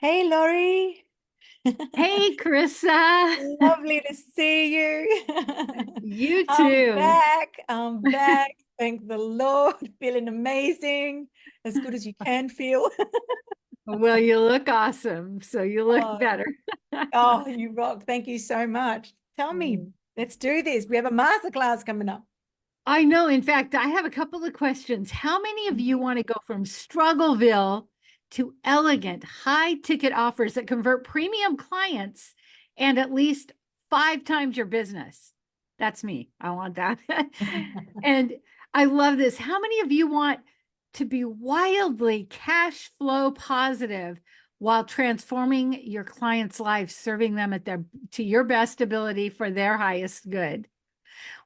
Hey, Laurie. Hey, Chrissa. Lovely to see you. You I'm too. back. I'm back. Thank the Lord. Feeling amazing. As good as you can feel. Well, you look awesome, so you look Oh, better. oh, you rock. Thank you so much. Tell me, let's do this. We have a masterclass coming up. I know. In fact, I have a couple of questions. How many of you want to go from Struggle-ville to elegant, high ticket offers that convert premium clients and at least 5 times your business? That's me. I want that. And I love this. How many of you want to be wildly cash flow positive while transforming your clients' lives, serving them at their to your best ability for their highest good?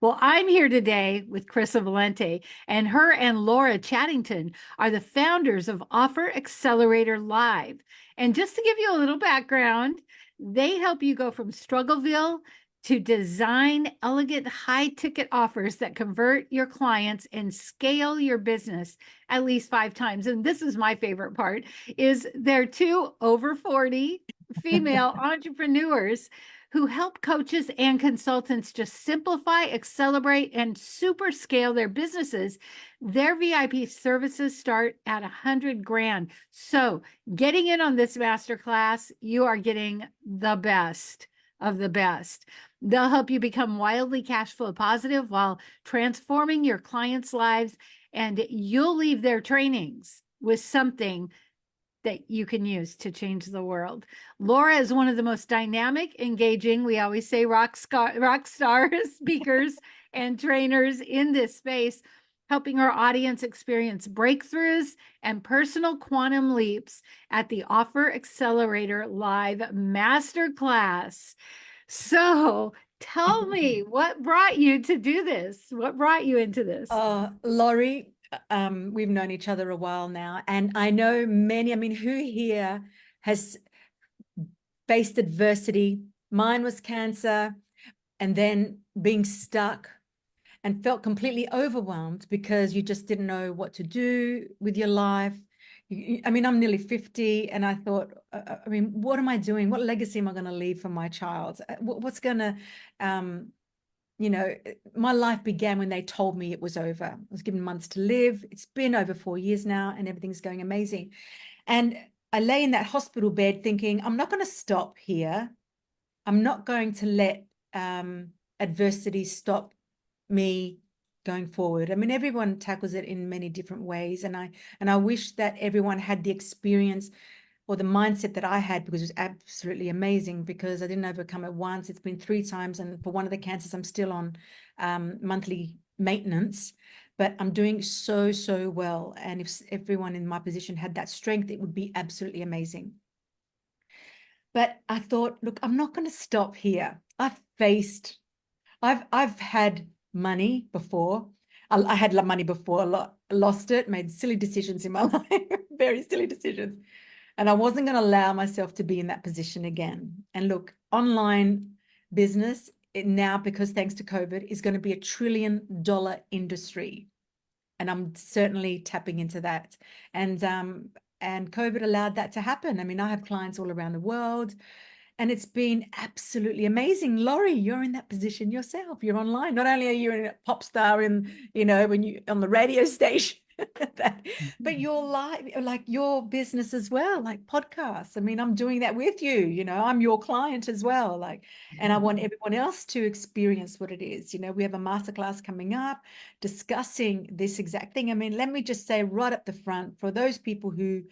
Well, I'm here today with Chrissa Valanti, and her and Laura Chattington are the founders of Offer Accelerator Live. And just to give you a little background, they help you go from Struggle-ville to design elegant high ticket offers that convert your clients and scale your business at least 5 times. And this is my favorite part is they're two over 40 female entrepreneurs who help coaches and consultants just simplify, accelerate, and super scale their businesses. Their VIP services start at 100 grand. So, getting in on this masterclass, you are getting the best of the best. They'll help you become wildly cash flow positive while transforming your clients' lives, and you'll leave their trainings with something that you can use to change the world. Laura is one of the most dynamic, engaging, we always say rock star speakers and trainers in this space, helping her audience experience breakthroughs and personal quantum leaps at the Offer Accelerator Live Masterclass. So tell me, what brought you to do this? What brought you into this? Laurie, we've known each other a while now, and I know many, who here has faced adversity? Mine was cancer, and then being stuck and felt completely overwhelmed because you just didn't know what to do with your life. I'm nearly 50, and I thought, what am I doing? What legacy am I going to leave for my child? What's going to, um, my life began when they told me it was over. I was given months to live. It's been over 4 years now, and everything's going amazing. And I lay in that hospital bed thinking, I'm not going to stop here. I'm not going to let adversity stop me going forward. Everyone tackles it in many different ways, and I wish that everyone had the experience or the mindset that I had, because it was absolutely amazing. Because I didn't overcome it once; it's been 3 times, and for one of the cancers, I'm still on monthly maintenance. But I'm doing so well, and if everyone in my position had that strength, it would be absolutely amazing. But I thought, look, I'm not going to stop here. I've had money before. I had money before, a lot, lost it, made silly decisions in my life, very silly decisions. And I wasn't going to allow myself to be in that position again. And look, online business now, because thanks to COVID, is going to be $1 trillion industry. And I'm certainly tapping into that. And COVID allowed that to happen. I have clients all around the world, and it's been absolutely amazing. Laurie, you're in that position yourself. You're online. Not only are you a pop star when you on the radio station, but your live, like your business as well, like podcasts. I'm doing that with you. I'm your client as well. And I want everyone else to experience what it is. We have a masterclass coming up discussing this exact thing. Let me just say right up the front, for those people who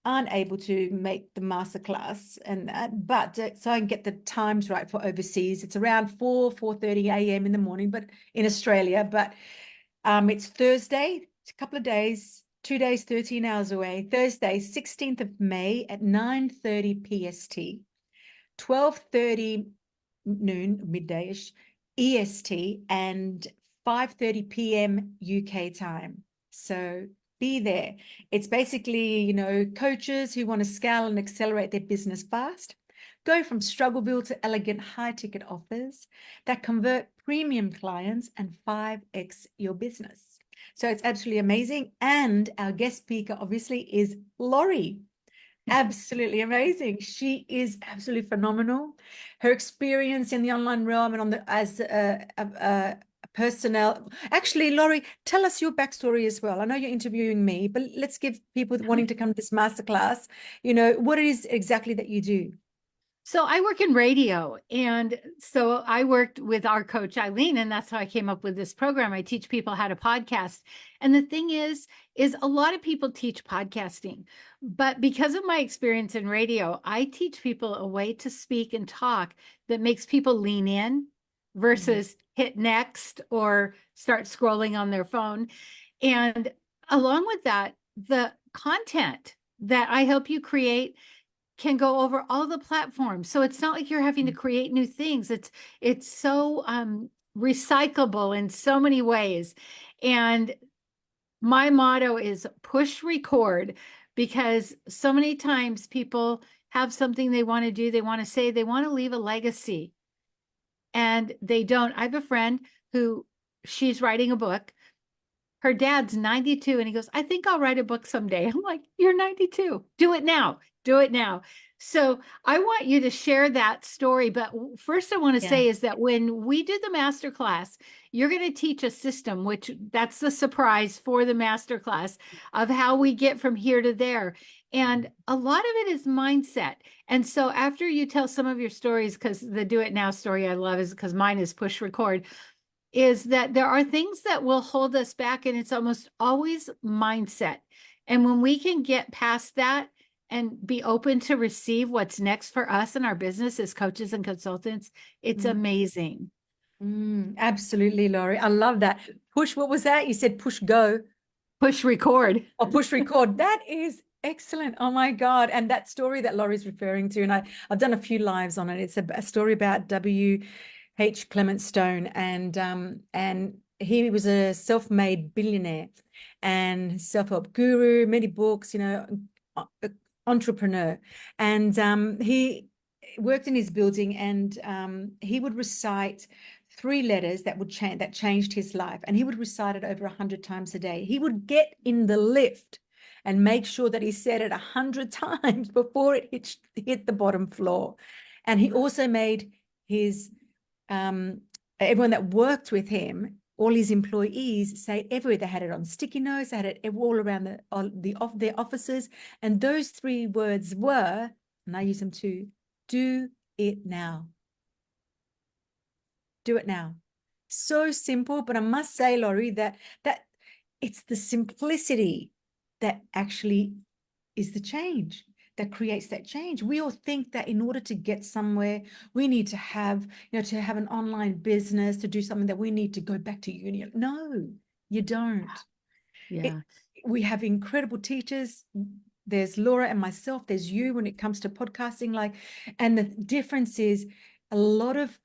aren't able to make the masterclass, and but so I can get the times right for overseas, it's around 4:30 a.m. in the morning, but in Australia. But it's Thursday. It's a couple of days, 2 days, 13 hours away. Thursday, 16th of May at 9:30 PST, 12:30 noon, midday-ish EST, and 5:30 p.m. UK time. So be there. It's basically, coaches who want to scale and accelerate their business fast, go from Struggle-ville to elegant high-ticket offers that convert premium clients and 5x your business. So it's absolutely amazing. And our guest speaker, obviously, is Laurie. Absolutely amazing. She is absolutely phenomenal. Her experience in the online realm and on the as a personnel. Actually, Laurie, tell us your backstory as well. I know you're interviewing me, but let's give people wanting to come to this masterclass, what it is exactly that you do. So I work in radio. And so I worked with our coach, Eileen, and that's how I came up with this program. I teach people how to podcast. And the thing is a lot of people teach podcasting, but because of my experience in radio, I teach people a way to speak and talk that makes people lean in versus hit next or start scrolling on their phone. And along with that, the content that I help you create can go over all the platforms. So it's not like you're having to create new things. It's so recyclable in so many ways. And my motto is push record, because so many times people have something they want to do, they want to say, they want to leave a legacy, and they don't. I have a friend who, she's writing a book. Her dad's 92 and he goes, I think I'll write a book someday. I'm like, you're 92. Do it now. Do it now. So I want you to share that story. But first, I want to say is that when we do the masterclass, you're going to teach a system, which that's the surprise for the masterclass, of how we get from here to there. And a lot of it is mindset. And so after you tell some of your stories, because the do it now story I love is because mine is push record, is that there are things that will hold us back, and it's almost always mindset. And when we can get past that and be open to receive what's next for us and our business as coaches and consultants, it's amazing. Absolutely, Laurie. I love that. Push, what was that? You said push go. Push record. Or push record. That is excellent. Oh my God. And that story that Laurie's referring to, and I've done a few lives on it. It's a story about W.H. Clement Stone, and he was a self-made billionaire and self-help guru, many books, entrepreneur. And he worked in his building, and he would recite three letters that changed his life, and he would recite it over 100 times a day. He would get in the lift and make sure that he said it 100 times before it hit the bottom floor. And he also made his everyone that worked with him, all his employees, say everywhere. They had it on sticky notes, they had it all around their offices, and those three words were, and I use them too: do it now. Do it now. So simple, but I must say, Laurie, that it's the simplicity that actually is the change, that creates that change. We all think that in order to get somewhere, we need to have, to have an online business, to do something, that we need to go back to uni. No, you don't. Yeah. We have incredible teachers. There's Laura and myself. There's you when it comes to podcasting. And the difference is a lot of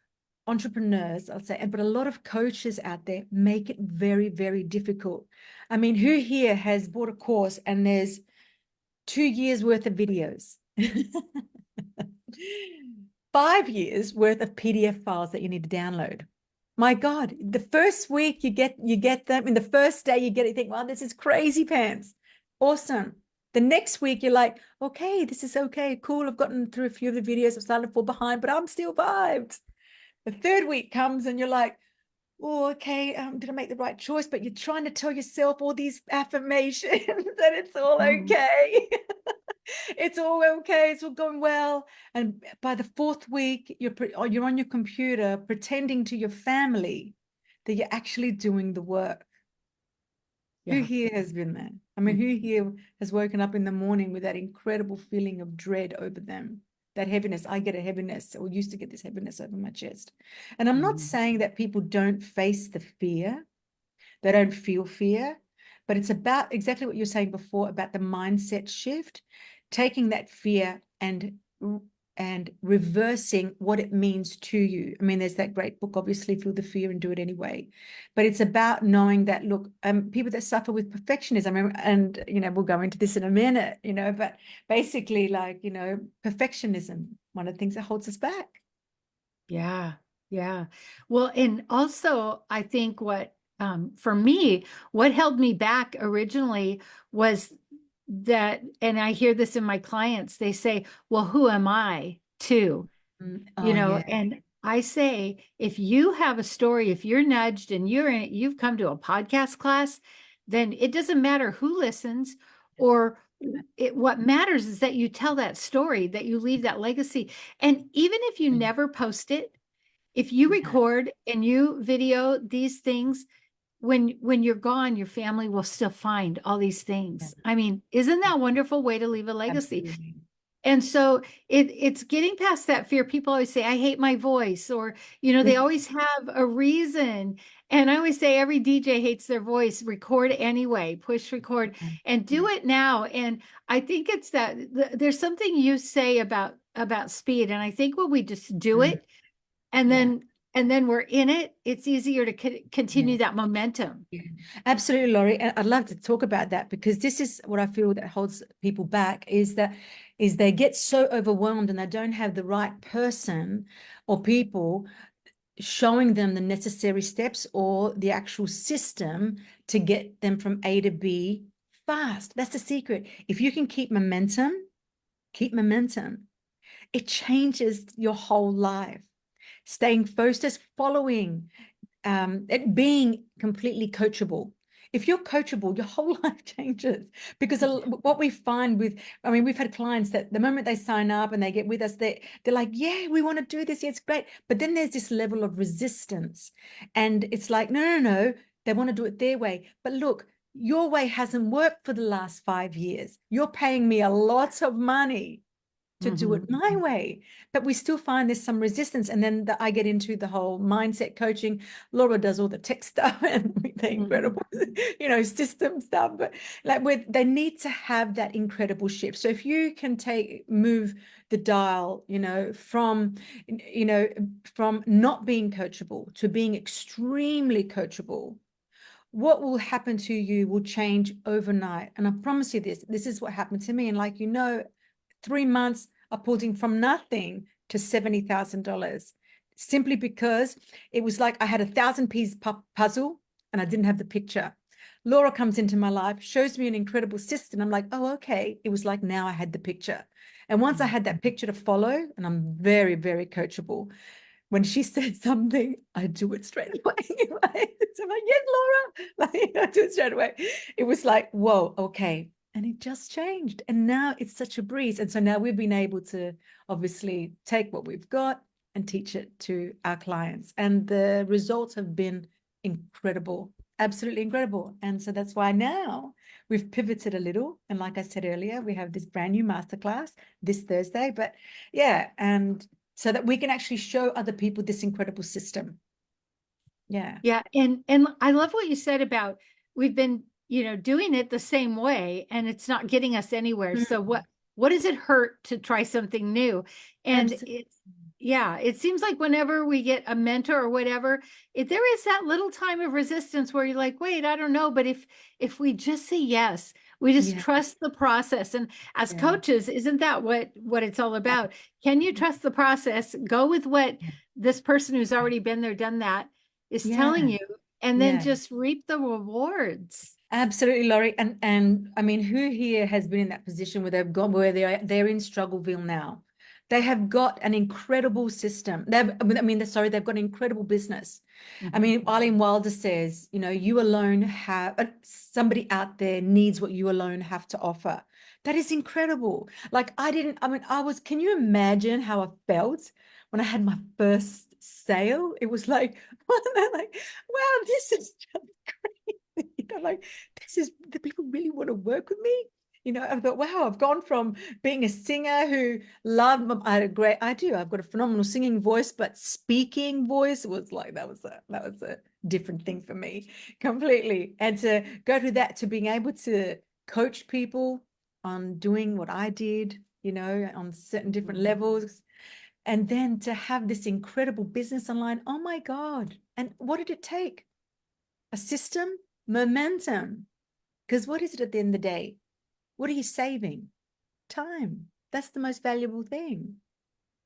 entrepreneurs, I'll say, but a lot of coaches out there make it very, very difficult. I mean, who here has bought a course and there's 2 years worth of videos, 5 years worth of PDF files that you need to download? My God, the first week you get them, in the first day you get it, you think, wow, this is crazy pants. Awesome. The next week you're like, okay, this is okay, cool. I've gotten through a few of the videos. I've started to fall behind, but I'm still vibed. The third week comes and you're like, oh, okay, did I make the right choice? But you're trying to tell yourself all these affirmations that it's all okay. It's all okay. It's all going well. And by the fourth week, you're on your computer pretending to your family that you're actually doing the work. Who here has been there? I mean, who here has woken up in the morning with that incredible feeling of dread over them? That heaviness. I get a heaviness, or used to get this heaviness over my chest. And I'm not saying that people don't face the fear, they don't feel fear, but it's about exactly what you're saying before about the mindset shift, taking that fear and reversing what it means to you. I mean, there's that great book, obviously, Feel the Fear and Do It Anyway. But it's about knowing that, look, people that suffer with perfectionism, and, we'll go into this in a minute, but basically, perfectionism, one of the things that holds us back. Yeah. Yeah. Well, and also I think for me, what held me back originally was and I hear this in my clients, they say, well, who am I to? Oh, yeah. And I say, if you have a story, if you're nudged and you've come to a podcast class, then it doesn't matter who listens or what matters is that you tell that story, that you leave that legacy. And even if you never post it, if you Yeah. record and you video these things, when you're gone, your family will still find all these Yeah. things. I mean, isn't that a wonderful way to leave a legacy? Absolutely. And so it's getting past that fear. People always say, I hate my voice, or, they Yeah. always have a reason. And I always say every DJ hates their voice. Record anyway, push record and do Yeah. it now. And I think it's that there's something you say about speed. And I think when we just do Mm. it and Yeah. then we're in it, it's easier to Yeah. continue that momentum. Yeah, absolutely, Laurie. And I'd love to talk about that because this is what I feel that holds people back is they get so overwhelmed and they don't have the right person or people showing them the necessary steps or the actual system to get them from A to B fast. That's the secret. If you can keep momentum, it changes your whole life. Staying focused, following it being completely coachable. If you're coachable, your whole life changes because what we find I mean, we've had clients that the moment they sign up and they get with us, they're like, yeah, we want to do this. Yeah, it's great. But then there's this level of resistance. And it's like, no, no, no, they want to do it their way. But look, your way hasn't worked for the last 5 years. You're paying me a lot of money to do it my way, but we still find there's some resistance. And then I get into the whole mindset coaching. Laura does all the tech stuff and the incredible, system stuff. But they need to have that incredible shift. So if you can move the dial, from not being coachable to being extremely coachable, what will happen to you will change overnight. And I promise you this is what happened to me. And 3 months of putting from nothing to $70,000 simply because it was like I had 1,000-piece puzzle and I didn't have the picture. Laura comes into my life, shows me an incredible system. I'm like, oh, okay. It was like now I had the picture. And once I had that picture to follow, and I'm very, very coachable, when she said something, I do it straight away. So I'm like, yes, Laura. I do it straight away. It was like, whoa, okay. And it just changed. And now it's such a breeze. And so now we've been able to obviously take what we've got and teach it to our clients. And the results have been incredible, absolutely incredible. And so that's why now we've pivoted a little. And like I said earlier, we have this brand new masterclass this Thursday. But yeah, and so that we can actually show other people this incredible system. Yeah. Yeah, and I love what you said about we've been, doing it the same way and it's not getting us anywhere. So what does it hurt to try something new? And Absolutely. it seems like whenever we get a mentor or whatever, there is that little time of resistance where you're like, wait, I don't know, but if we just say yes, we just Yeah. trust the process. And as Yeah. coaches, isn't that what it's all about? Can you trust the process? Go with what this person who's already been there, done that is telling Yeah. you, and then Yeah. just reap the rewards. Absolutely, Laurie. And I mean, who here has been in that position where they're in Struggle-ville now? They have got an incredible system. They've got an incredible business. I mean, Eileen Wilder says, you alone somebody out there needs what you alone have to offer. That is incredible. Can you imagine how I felt when I had my first sale? It was like, wow, this is just crazy. The people really want to work with me. I thought, wow, I've gone from being a singer who loved, I've got a phenomenal singing voice, but speaking voice was like, that was a different thing for me completely. And to go to that, to being able to coach people on doing what I did, on certain different levels, and then to have this incredible business online. Oh my God. And what did it take? A system, momentum. Because what is it at the end of the day? What are you saving? Time. That's the most valuable thing.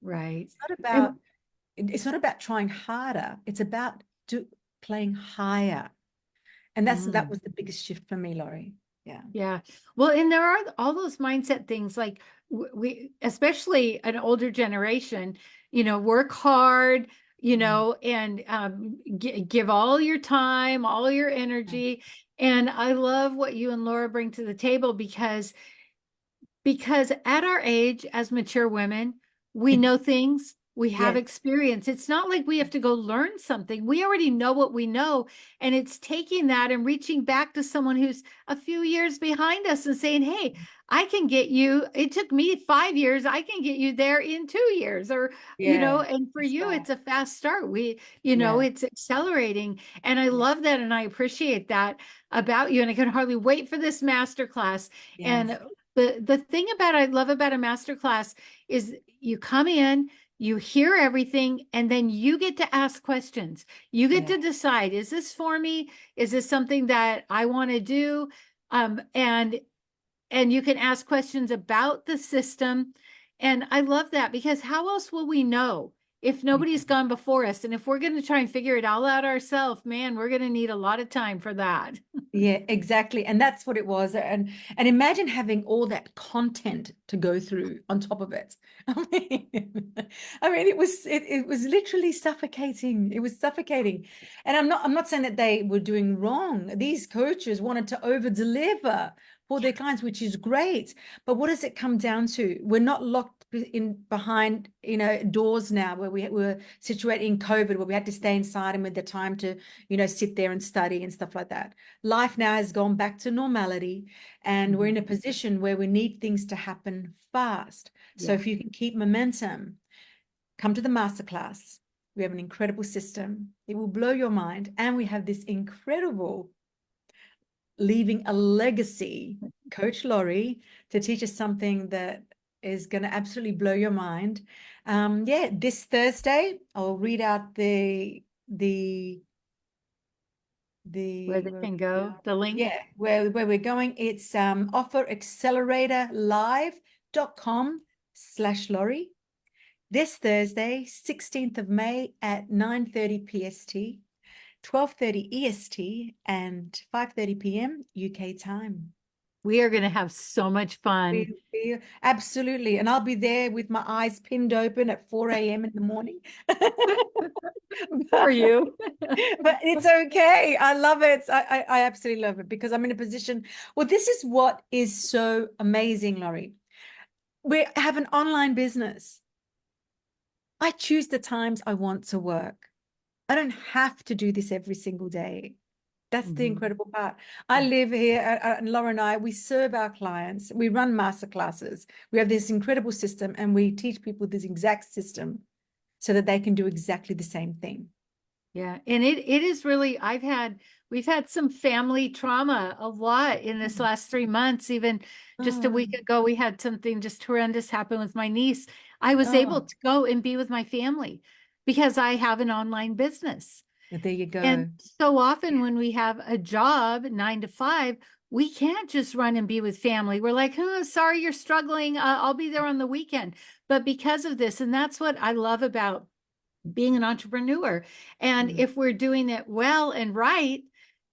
Right. It's not And about it's not about trying harder. It's about playing higher. And that was the biggest shift for me, Laurie. Yeah. Yeah. Well, and there are all those mindset things like we, especially an older generation, work hard, Mm. and give all your time, all your Yeah. energy. And I love what you and Laura bring to the table because at our age as mature women, we know things, we have Yes. experience. It's not like we have to go learn something. We already know what we know. And it's taking that and reaching back to someone who's a few years behind us and saying, hey, I can get you. It took me 5 years. I can get you there in 2 years. Or, Yeah. and for That's you, right. it's a fast start. Yeah. It's accelerating. And I Yeah. love that. And I appreciate that about you. And I can hardly wait for this masterclass. Yes. And the thing I love about a master class is you come in, you hear everything, and then you get to ask questions. You get Yeah. to decide, is this for me? Is this something that I want to do? And you can ask questions about the system. And I love that because how else will we know if Yeah. nobody's gone before us? And if we're going to try and figure it all out ourselves, man, we're going to need a lot of time for that. Yeah, exactly. And that's what it was. And imagine having all that content to go through on top of it. I mean, it was literally suffocating. It was suffocating. And I'm not saying that they were doing wrong. These coaches wanted to over deliver for their clients, which is great. But what does it come down to? We're not locked in behind, doors now where we were situated in COVID, where we had to stay inside and with the time to, sit there and study and stuff like that. Life now has gone back to normality, and we're in a position where we need things to happen fast. So Yeah. if you can keep momentum, come to the masterclass. We have an incredible system. It will blow your mind. And we have this incredible leaving a legacy coach, Laurie, to teach us something that is going to absolutely blow your mind. Yeah, this Thursday, I'll read out the Where they where can we go, go. the link. Yeah, where we're going. It's offeracceleratorlive.com/Laurie. This Thursday, 16th of May at 9:30 PST, 12:30 EST, and 5:30 PM UK time. We are going to have so much fun. Absolutely. And I'll be there with my eyes pinned open at 4 a.m. in the morning. For you. But it's okay. I love it. I absolutely love it because I'm in a position. Well, this is what is so amazing, Laurie. We have an online business. I choose the times I want to work. I don't have to do this every single day. That's the incredible part. I live here, and Laura and I, we serve our clients. We run master classes. We have this incredible system, and we teach people this exact system so that they can do exactly the same thing. Yeah. And it is really, we've had some family trauma a lot in this last 3 months. Even just a Oh, week ago, we had something just horrendous happen with my niece. I was able oh, to go and be with my family because I have an online business. there you And go. so often when we have a job 9 to 5, we can't just run and be with family. We're like, oh, sorry, you're struggling. I'll be there on the weekend. But because of this, and that's what I love about being an entrepreneur. And Mm, if we're doing it well and right,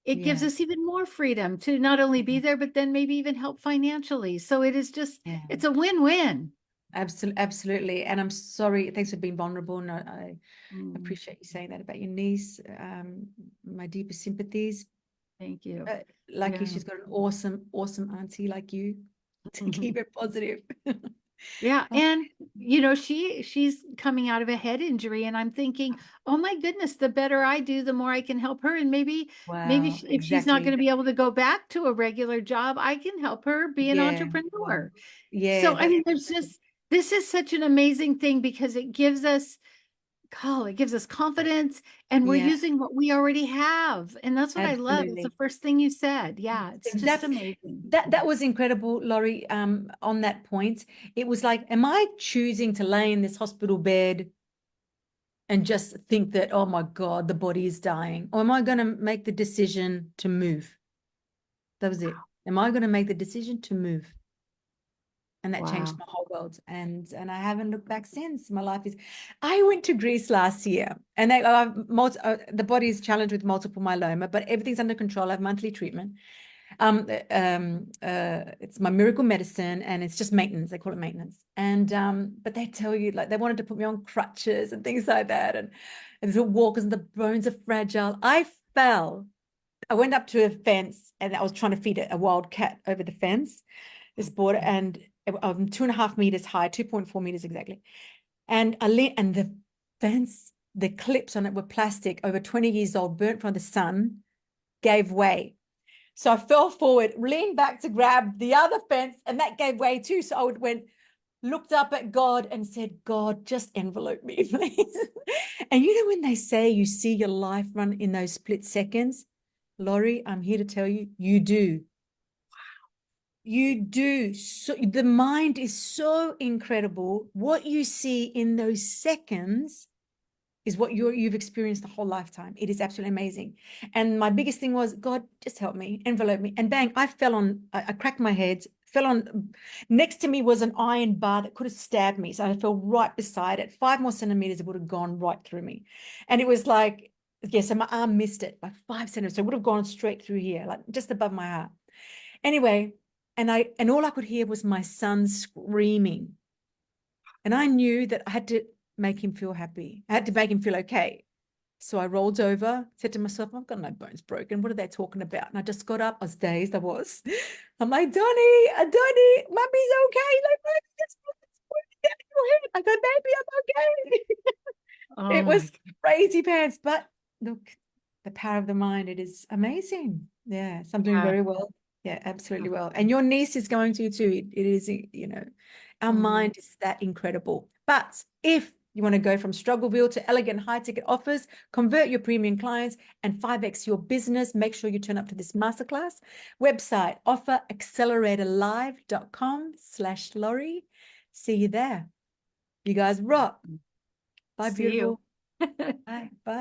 it gives yeah, us even more freedom to not only be there, but then maybe even help financially. So it is just, yeah, it's a win-win. absolutely. And I'm sorry. Thanks for being vulnerable. And I Mm, appreciate you saying that about your niece. My deepest sympathies. thank you. Lucky Yeah. she's got an awesome auntie like you to keep it positive. Yeah, Oh, and she's coming out of a head injury, and I'm thinking, oh my goodness, the better I do, the more I can help her, and maybe wow, if she's not exactly. going to be able to go back to a regular job, I can help her be an Yeah, wow. entrepreneur. Yeah, So I that's mean, this is such an amazing thing because it gives us confidence, and we're yeah, using what we already have, and that's what I love. It's the absolutely. first thing you said. Yeah, it's just That's amazing. that was incredible, Laurie. On that point, it was like, am I choosing to lay in this hospital bed and just think that, oh my God, the body is dying? Or am I going to make the decision to move? That was it. Am I going to make the decision to move? And that changed Wow. my whole world. And I haven't looked back since. My life is. I went to Greece last year, and the body is challenged with multiple myeloma, but everything's under control. I have monthly treatment. It's my miracle medicine, and it's just maintenance. They call it maintenance. And but they tell you, like, they wanted to put me on crutches and things like that, and the walkers, and the bones are fragile. I fell. I went up to a fence, and I was trying to feed a wild cat over the fence, this border, and I'm 2.5 meters high, 2.4 meters exactly. And and the fence, the clips on it were plastic, over 20 years old, burnt from the sun, gave way. So I fell forward, leaned back to grab the other fence, and that gave way too. So I went, looked up at God and said, God, just envelope me, please. And you know, when they say you see your life run in those split seconds, Laurie, I'm here to tell you, you do. You do. So the mind is so incredible. What you see in those seconds is what you've experienced the whole lifetime. It is absolutely amazing. And my biggest thing was, God, just help me, envelope me. And bang, I fell on, I cracked my head, fell on, next to me was an iron bar that could have stabbed me. So I fell right beside it. 5 more centimeters, it would have gone right through me. And it was like, yeah, so my arm missed it by 5 centimeters. So it would have gone straight through here, like just above my heart. Anyway, and all I could hear was my son screaming. And I knew that I had to make him feel happy. I had to make him feel okay. So I rolled over, said to myself, I've got no bones broken. What are they talking about? And I just got up. I was dazed. I was. I'm like, Donnie, Mummy's okay. Like, Mommy, just down your head. I go, baby, I'm okay. Oh It my was crazy pants. But look, the power of the mind, it is amazing. Yeah, so I'm doing very well. Yeah, absolutely well. And your niece is going to too. It is, you know, our mind is that incredible. But if you want to go from Struggle-ville to elegant high ticket offers, convert your premium clients, and 5x your business, make sure you turn up to this masterclass. Website, offeracceleratorlive.com/Laurie. See you there. You guys rock. Bye, See beautiful. you. Bye. Bye.